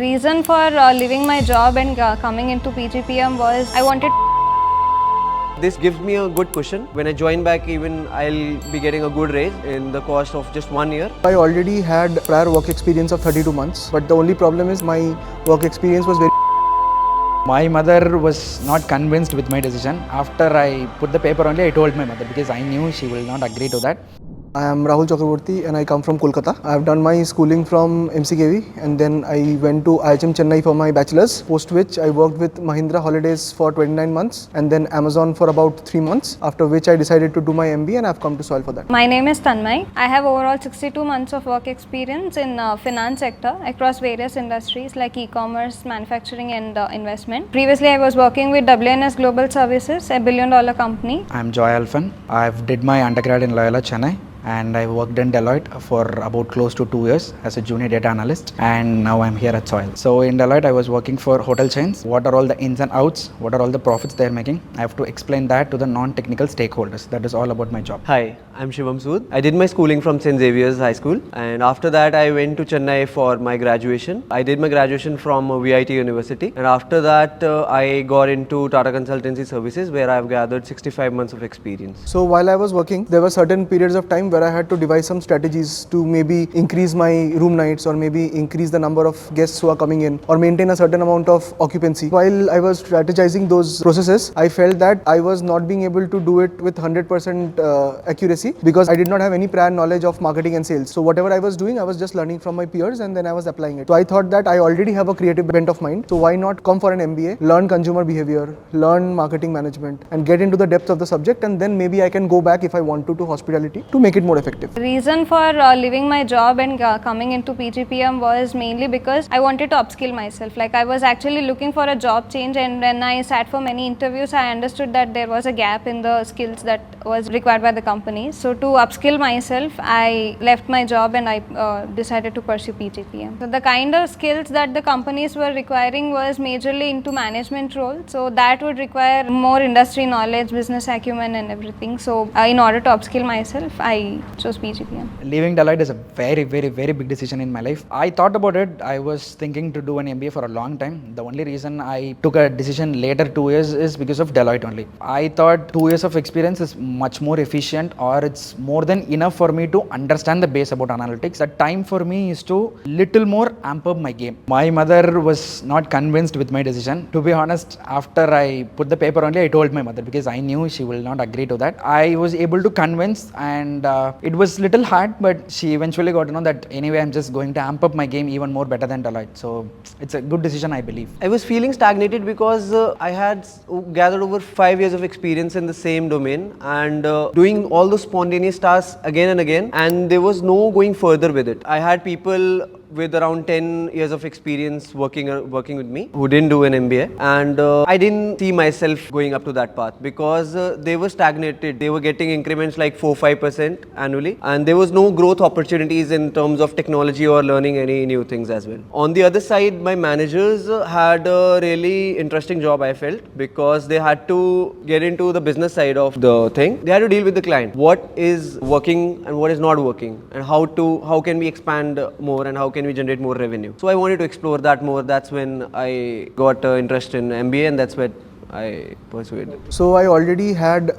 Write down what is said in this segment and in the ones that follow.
reason for leaving my job and coming into PGPM was I wanted. This gives me a good cushion. When I join back, even I'll be getting a good raise in the cost of just 1 year. I already had prior work experience of 32 months, but the only problem is my work experience was very. My mother was not convinced with my decision. After I put the paper only, I told my mother because I knew she will not agree to that. I am Rahul Chakraborty and I come from Kolkata. I have done my schooling from MCKV and then I went to IHM Chennai for my bachelor's, post which I worked with Mahindra Holidays for 29 months and then Amazon for about 3 months, after which I decided to do my MBA and I have come to SOIL for that. My name is Thanmayee. I have overall 62 months of work experience in finance sector across various industries like e-commerce, manufacturing and investment. Previously, I was working with WNS Global Services, a billion-dollar company. I am Joy Alphan. I've did my undergrad in Loyola, Chennai. And I worked in Deloitte for about close to 2 years as a junior data analyst, and now I'm here at SOIL. So in Deloitte, I was working for hotel chains. What are all the ins and outs? What are all the profits they're making? I have to explain that to the non-technical stakeholders. That is all about my job. Hi, I'm Shivam Sood. I did my schooling from St. Xavier's High School, and after that I went to Chennai for my graduation. I did my graduation from VIT University, and after that I got into Tata Consultancy Services, where I've gathered 65 months of experience. So while I was working, there were certain periods of time where I had to devise some strategies to maybe increase my room nights or maybe increase the number of guests who are coming in or maintain a certain amount of occupancy. While I was strategizing those processes, I felt that I was not being able to do it with 100% accuracy because I did not have any prior knowledge of marketing and sales. So whatever I was doing, I was just learning from my peers and then I was applying it. So I thought that I already have a creative bent of mind. So why not come for an MBA, learn consumer behavior, learn marketing management and get into the depth of the subject, and then maybe I can go back if I want to hospitality to make it more effective. The reason for leaving my job and coming into PGPM was mainly because I wanted to upskill myself. Like I was actually looking for a job change, and when I sat for many interviews, I understood that there was a gap in the skills that was required by the company. So to upskill myself, I left my job and I decided to pursue PGPM. So the kind of skills that the companies were requiring was majorly into management role. So that would require more industry knowledge, business acumen and everything. So in order to upskill myself, I chose PGPM. Leaving Deloitte is a very big decision in my life. I thought about it. I was thinking to do an MBA for a long time. The only reason I took a decision later 2 years is because of Deloitte only. I thought 2 years of experience is much more efficient, or it's more than enough for me to understand the base about analytics. The time for me is to little more amp up my game. My mother was not convinced with my decision. To be honest, after I put the paper only, I told my mother because I knew she will not agree to that. I was able to convince, and it was little hard, but she eventually got to know that anyway I'm just going to amp up my game even more better than Deloitte. So it's a good decision, I believe. I was feeling stagnated because I had gathered over 5 years of experience in the same domain and doing all those spontaneous tasks again and again, and there was no going further with it. I had people with around 10 years of experience working with me who didn't do an MBA, and I didn't see myself going up to that path because they were stagnated. They were getting increments like 4-5% annually, and there was no growth opportunities in terms of technology or learning any new things as well. On the other side, my managers had a really interesting job, I felt, because they had to get into the business side of the thing. They had to deal with the client. What is working and what is not working, and how can we expand more, and how can we generate more revenue. So I wanted to explore that more. That's when I got interest in MBA, and that's when I pursued it. So I already had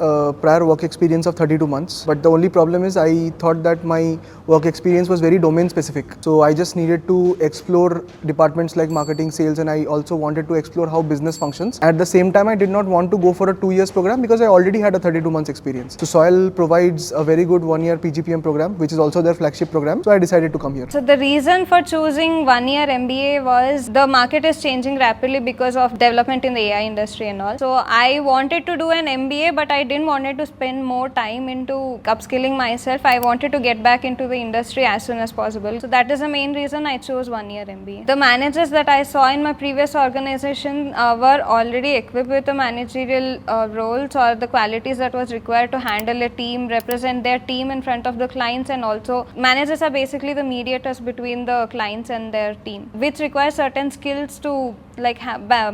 prior work experience of 32 months, but the only problem is I thought that my work experience was very domain specific. So I just needed to explore departments like marketing, sales, and I also wanted to explore how business functions. At the same time, I did not want to go for a 2 years program because I already had a 32 months experience. So SOIL provides a very good 1 year PGPM program, which is also their flagship program. So I decided to come here. So the reason for choosing 1 year MBA was the market is changing rapidly because of development in the AI industry and all. So I wanted to do an MBA, but I didn't want to spend more time into upskilling myself. I wanted to get back into the industry as soon as possible. So that is the main reason I chose 1 year MBA. The managers that I saw in my previous organization were already equipped with the managerial roles or the qualities that was required to handle a team, represent their team in front of the clients, and also managers are basically the mediators between the clients and their team, which requires certain skills to like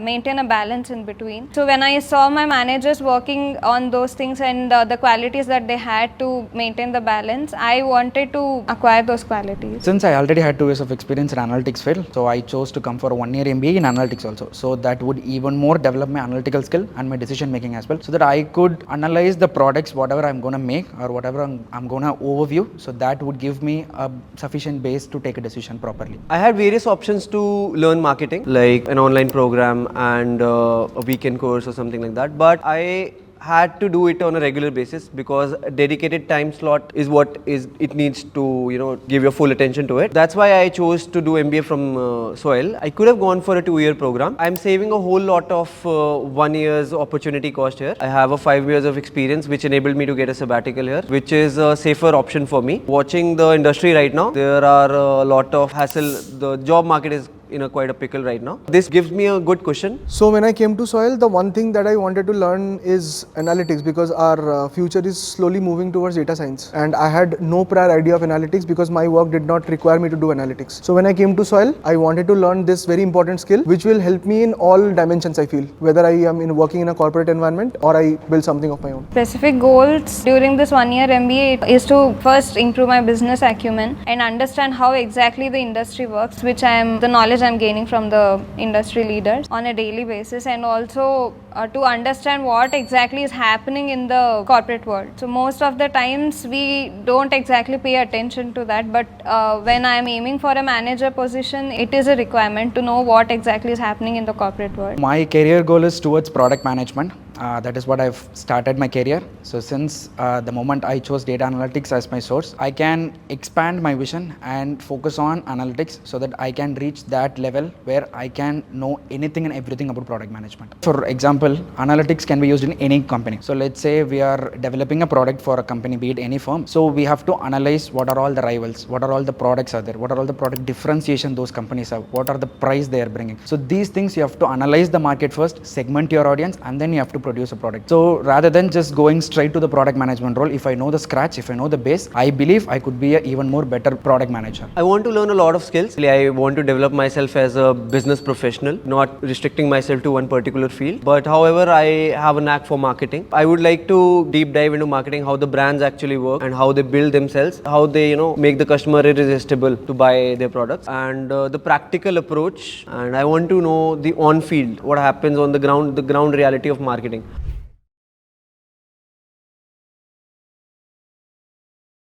maintain a balance in between. So when I saw my managers working on those things and the qualities that they had to maintain the balance, I wanted to acquire those qualities. Since I already had 2 years of experience in analytics field, so I chose to come for a 1-year MBA in analytics also. So that would even more develop my analytical skill and my decision making as well, so that I could analyze the products, whatever I'm going to make or whatever I'm going to overview. So that would give me a sufficient base to take a decision properly. I had various options to learn marketing, like an online program and a weekend course or something like that. But I had to do it on a regular basis because a dedicated time slot is what it needs to give your full attention to it. That's why I chose to do MBA from SOIL. I could have gone for a 2-year program. I'm saving a whole lot of 1 year's opportunity cost here. I have a 5 years of experience which enabled me to get a sabbatical here, which is a safer option for me. Watching the industry right now, there are a lot of hassle. The job market is in quite a pickle right now. This gives me a good cushion. So when I came to SOIL, the one thing that I wanted to learn is analytics, because our future is slowly moving towards data science, and I had no prior idea of analytics because my work did not require me to do analytics. So when I came to SOIL, I wanted to learn this very important skill which will help me in all dimensions, I feel, whether I am working in a corporate environment or I build something of my own. Specific goals during this 1-year MBA is to first improve my business acumen and understand how exactly the industry works, which the knowledge I'm gaining from the industry leaders on a daily basis, and also to understand what exactly is happening in the corporate world. So most of the times we don't exactly pay attention to that, but when I'm aiming for a manager position, it is a requirement to know what exactly is happening in the corporate world. My career goal is towards product management. That is what I've started my career. So since the moment I chose data analytics as my source, I can expand my vision and focus on analytics so that I can reach that level where I can know anything and everything about product management. For example, analytics can be used in any company. So let's say we are developing a product for a company, be it any firm. So we have to analyze what are all the rivals, what are all the products are there, what are all the product differentiation those companies have, what are the price they are bringing. So these things you have to analyze the market first, segment your audience, and then you have to produce a product. So rather than just going straight to the product management role, if I know the scratch, if I know the base, I believe I could be an even more better product manager. I want to learn a lot of skills. I want to develop myself as a business professional, not restricting myself to one particular field. But however, I have a knack for marketing. I would like to deep dive into marketing, how the brands actually work and how they build themselves, how they make the customer irresistible to buy their products, and the practical approach. And I want to know the on field, what happens on the ground reality of marketing.